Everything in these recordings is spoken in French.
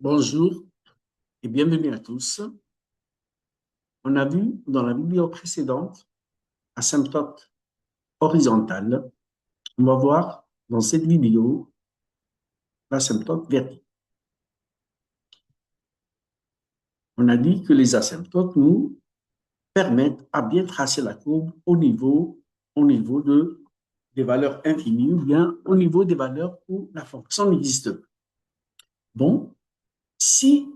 Bonjour et bienvenue à tous. On a vu dans la vidéo précédente asymptote horizontale. On va voir dans cette vidéo l'asymptote verticale. On a dit que les asymptotes nous permettent à bien tracer la courbe des valeurs infinies ou bien au niveau des valeurs où la fonction n'existe pas. Bon, si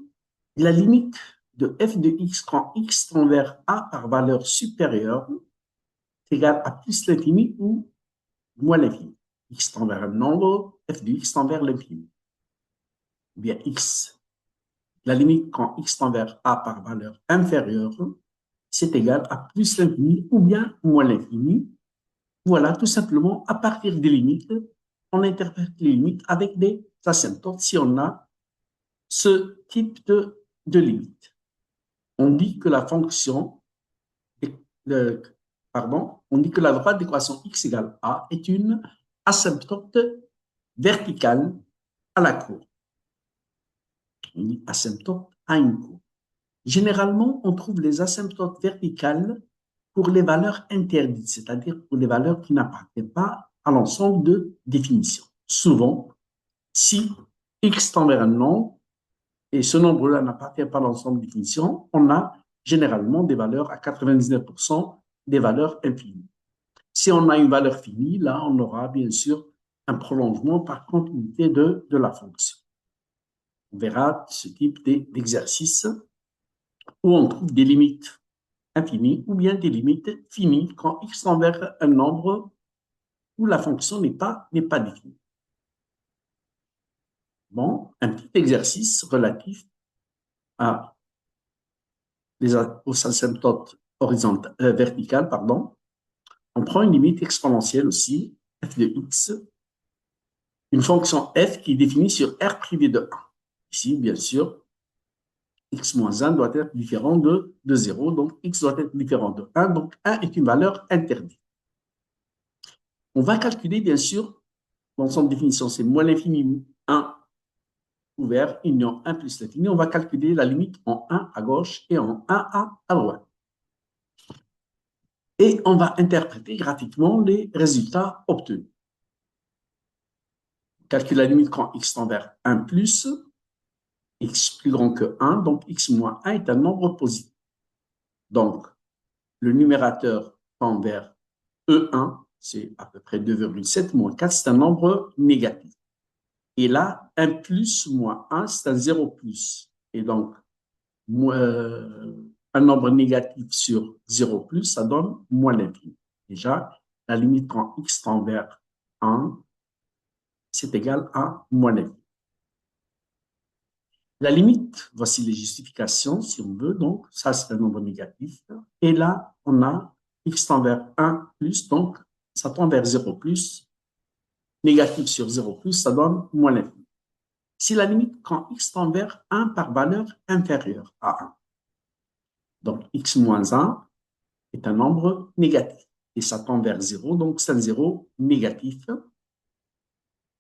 la limite de f de x quand x tend vers a par valeur supérieure est égale à plus l'infini ou moins l'infini. X tend vers un nombre, f de x tend vers l'infini. Ou bien x, la limite quand x tend vers a par valeur inférieure, c'est égal à plus l'infini ou bien moins l'infini. Voilà, tout simplement, à partir des limites, on interprète les limites avec des asymptotes si on a ce type de limite. On dit que la fonction, on dit que la droite d'équation x égale a est une asymptote verticale à la courbe. On dit asymptote à une courbe. Généralement, on trouve les asymptotes verticales pour les valeurs interdites, c'est-à-dire pour les valeurs qui n'appartiennent pas à l'ensemble de définitions. Souvent, si x tend vers un nombre et ce nombre-là n'appartient pas à l'ensemble de définitions, on a généralement des valeurs à 99% des valeurs infinies. Si on a une valeur finie, là, on aura bien sûr un prolongement par continuité de la fonction. On verra ce type d'exercice où on trouve des limites infinies ou bien des limites finies quand x tend vers un nombre où la fonction n'est pas définie. Bon, un petit exercice relatif aux asymptotes verticales, pardon. On prend une limite exponentielle aussi, f de x, une fonction f qui est définie sur R privé de 1. Ici, bien sûr, x moins 1 doit être différent de 0, donc x doit être différent de 1, donc 1 est une valeur interdite. On va calculer, bien sûr, l'ensemble de définition, c'est moins l'infini 1 ouvert, union 1 plus l'infini. On va calculer la limite en 1 à gauche et en 1 à droite. Et on va interpréter graphiquement les résultats obtenus. On calcule la limite quand x tend vers 1 plus, x plus grand que 1, donc x moins 1 est un nombre positif. Donc, le numérateur tend vers E1, c'est à peu près 2,7 moins 4, c'est un nombre négatif. Et là, 1 plus moins 1, c'est un 0 plus. Et donc, un nombre négatif sur 0 plus, ça donne moins l'infini. Déjà, la limite quand x tend vers 1, c'est égal à moins l'infini. La limite, voici les justifications, si on veut. Donc, ça, c'est un nombre négatif. Et là, on a x tend vers 1 plus, donc ça tend vers 0 plus. Négatif sur 0 plus, ça donne moins l'infini. Si la limite quand x tend vers 1 par valeur inférieure à 1. Donc, x moins 1 est un nombre négatif. Et ça tend vers 0, donc c'est un 0 négatif.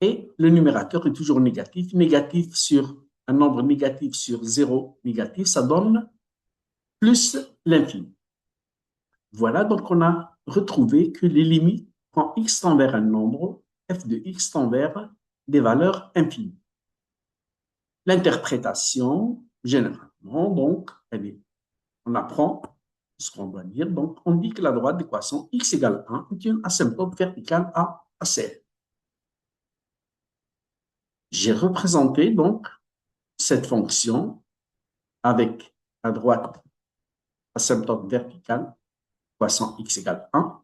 Et le numérateur est toujours négatif. Négatif sur un nombre négatif sur 0 négatif, ça donne plus l'infini. Voilà, donc on a retrouvé que les limites, quand x tend vers un nombre, f de x tend vers des valeurs infinies. L'interprétation, généralement, donc, on apprend ce qu'on doit dire. Donc, on dit que la droite d'équation x égale 1 est une asymptote verticale à C. J'ai représenté donc cette fonction avec la droite asymptote verticale, équation x égale 1.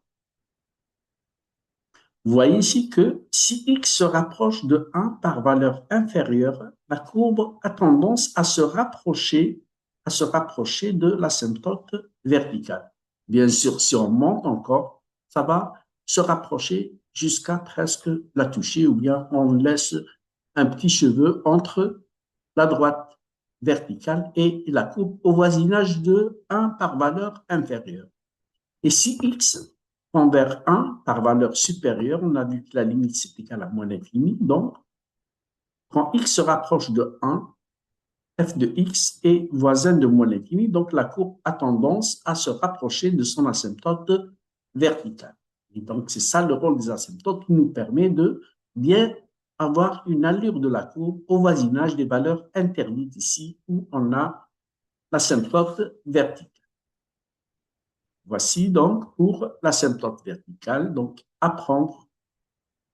Vous voyez ici que si x se rapproche de 1 par valeur inférieure, la courbe a tendance à se rapprocher de l'asymptote verticale. Bien sûr, si on monte encore, ça va se rapprocher jusqu'à presque la toucher, ou bien on laisse un petit cheveu entre la droite verticale et la courbe au voisinage de 1 par valeur inférieure. Et si x tend vers 1 par valeur supérieure, on a vu que la limite c'est égal à moins l'infini, donc quand x se rapproche de 1, f de x est voisin de moins l'infini, donc la courbe a tendance à se rapprocher de son asymptote vertical. Et donc, c'est ça le rôle des asymptotes qui nous permet de bien avoir une allure de la courbe au voisinage des valeurs interdites ici où on a l'asymptote vertical. Voici donc pour l'asymptote vertical, donc apprendre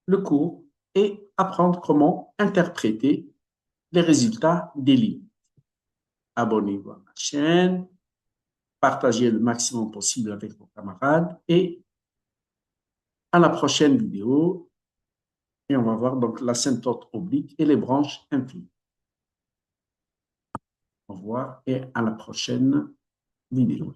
le cours et apprendre comment interpréter les résultats des lignes. Abonnez-vous à ma chaîne, partagez le maximum possible avec vos camarades et à la prochaine vidéo. Et on va voir donc l'asymptote oblique et les branches infinies. Au revoir et à la prochaine vidéo.